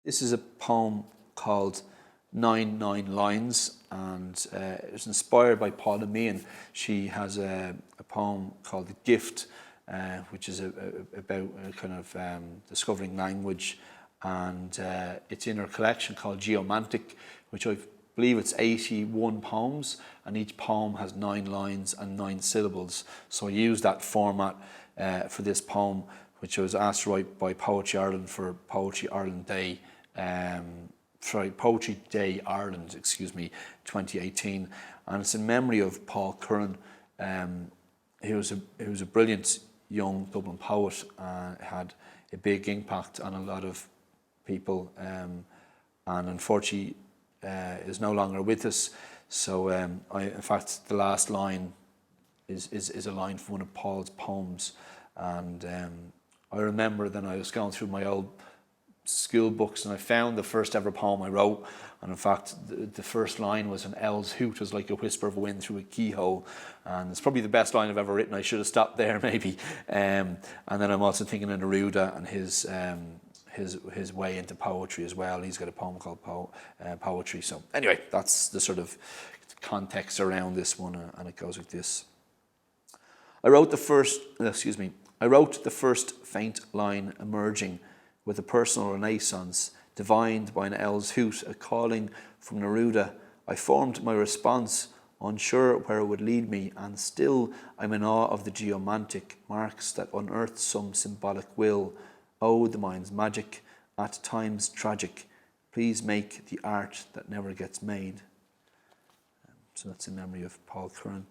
This is a poem called Nine Lines, and it was inspired by Paula Meehan. She has a poem called The Gift, which is about kind of discovering language, and it's in her collection called Geomantic, which I believe it's 81 poems, and each poem has 9 lines and 9 syllables. So I used that format for this poem, which I was asked to write by Poetry Ireland for Poetry Ireland Day. Poetry Day Ireland, 2018, and it's in memory of Paul Curran. He was a brilliant young Dublin poet, had a big impact on a lot of people, and unfortunately is no longer with us. So in fact, the last line is a line from one of Paul's poems, and I remember then I was going through my old school books and I found the first ever poem I wrote, and in fact the first line was an owl's hoot was like a whisper of wind through a keyhole, and it's probably the best line I've ever written. I should have stopped there maybe. And then I'm also thinking of Neruda and his way into poetry as well. He's got a poem called Poetry. So anyway, that's the sort of context around this one, and it goes like this. I wrote the first faint line emerging with a personal renaissance, divined by an owl's hoot, a calling from Neruda. I formed my response, unsure where it would lead me, and still I'm in awe of the geomantic marks that unearth some symbolic will. Oh, the mind's magic, at times tragic. Please make the art that never gets made. So that's in memory of Paul Curran.